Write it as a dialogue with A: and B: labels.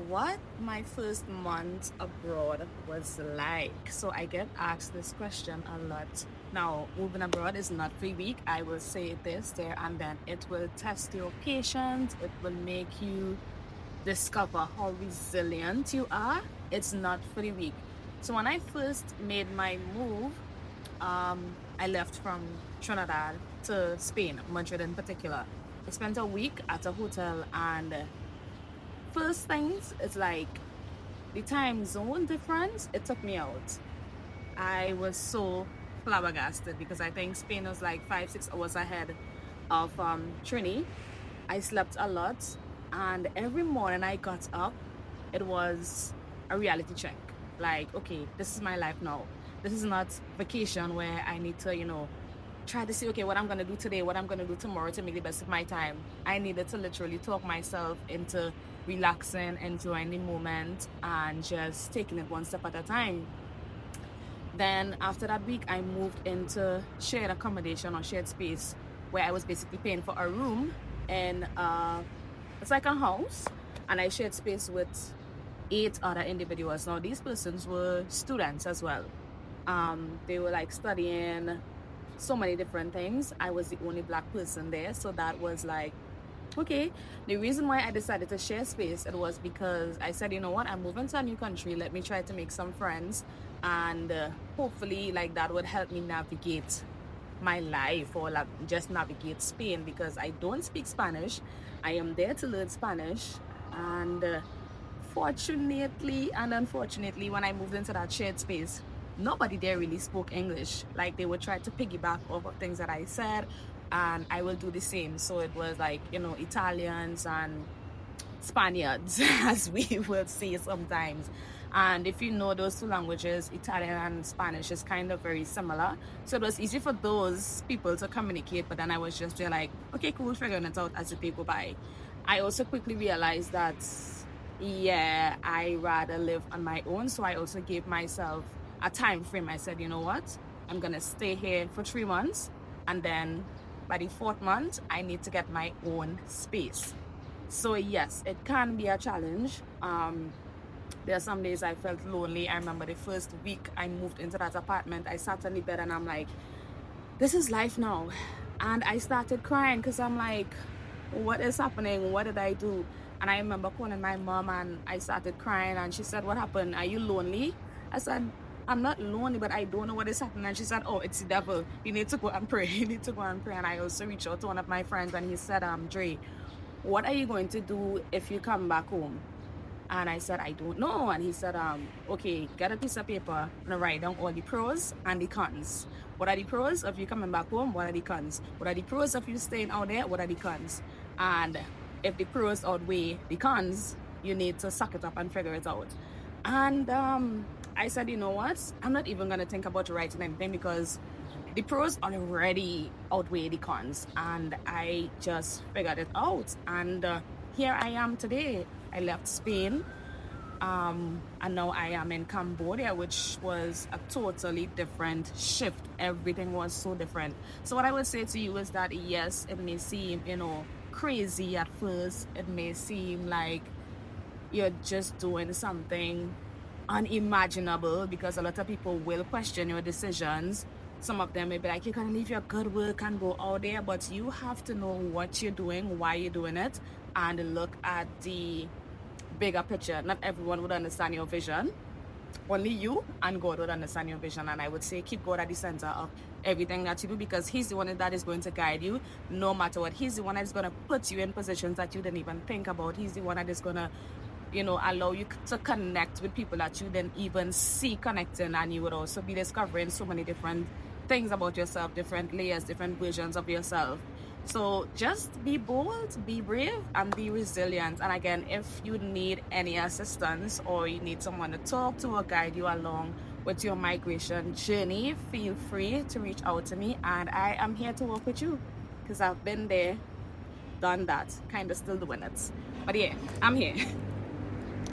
A: what my first month abroad was like. So I get asked this question a lot. Now, moving abroad is not for a week. I will say this, there, and then it will test your patience. It will make you discover how resilient you are. It's not for the week. So when I first made my move, I left from Trinidad to Spain, Madrid in particular. I spent a week at a hotel, and first things, it's like the time zone difference, it took me out. I was so flabbergasted because I think Spain was like 5, 6 hours ahead of Trini. I slept a lot, and every morning I got up, it was a reality check. Like, okay, this is my life now. This is not vacation where I need to, try to see, okay, what I'm going to do today, what I'm going to do tomorrow to make the best of my time. I needed to literally talk myself into relaxing, enjoying the moment, and just taking it one step at a time. Then after that week, I moved into shared accommodation or shared space where I was basically paying for a room, and it's like a house, and I shared space with 8 other individuals. Now these persons were students as well. They were like studying so many different things. I was the only Black person there, so that was like, okay. The reason why I decided to share space, it was because I said, you know what, I'm moving to a new country, let me try to make some friends, and hopefully like that would help me navigate my life, or like just navigate Spain, because I don't speak Spanish. I am there to learn Spanish, and fortunately and unfortunately, when I moved into that shared space, nobody there really spoke English. Like, they would try to piggyback off of things that I said, and I will do the same. So it was like, Italians and Spaniards, as we will say sometimes. And if you know those two languages, Italian and Spanish, is kind of very similar. So it was easy for those people to communicate, but then I was just there like, okay, cool, figuring it out as the day go by. I also quickly realized that, yeah, I rather live on my own. So I also gave myself a time frame. I said, you know what? I'm going to stay here for 3 months. And then by the fourth month, I need to get my own space. So yes, it can be a challenge. There are some days I felt lonely. I remember the first week I moved into that apartment, I sat on the bed and I'm like, this is life now. And I started crying because I'm like, what is happening? What did I do? And I remember calling my mom and I started crying, and she said, what happened? Are you lonely? I said, I'm not lonely, but I don't know what is happening. And she said, oh, it's the devil. You need to go and pray. You need to go and pray. And I also reached out to one of my friends, and he said, Dre, what are you going to do if you come back home? And I said, I don't know. And he said, okay, get a piece of paper and write down all the pros and the cons. What are the pros of you coming back home? What are the cons? What are the pros of you staying out there? What are the cons? And if the pros outweigh the cons, you need to suck it up and figure it out. And I said, you know what? I'm not even going to think about writing anything, because the pros already outweigh the cons. And I just figured it out. And here I am today. I left Spain, and now I am in Cambodia, which was a totally different shift. Everything was so different. So what I would say to you is that, yes, it may seem, crazy at first. It may seem like you're just doing something unimaginable, because a lot of people will question your decisions. Some of them may be like, you're gonna leave your good work and go out there, but you have to know what you're doing, why you're doing it, and look at the bigger picture. Not everyone would understand your vision. Only you and God would understand your vision. And I would say keep God at the center of everything that you do, because He's the one that is going to guide you no matter what. He's the one that is going to put you in positions that you didn't even think about. He's the one that is going to, allow you to connect with people that you didn't even see connecting. And you would also be discovering so many different things about yourself, different layers, different versions of yourself. So just be bold, be brave, and be resilient. And again, if you need any assistance, or you need someone to talk to or guide you along with your migration journey, feel free to reach out to me, and I am here to work with you, because I've been there, done that, kind of still doing it. But yeah, I'm here.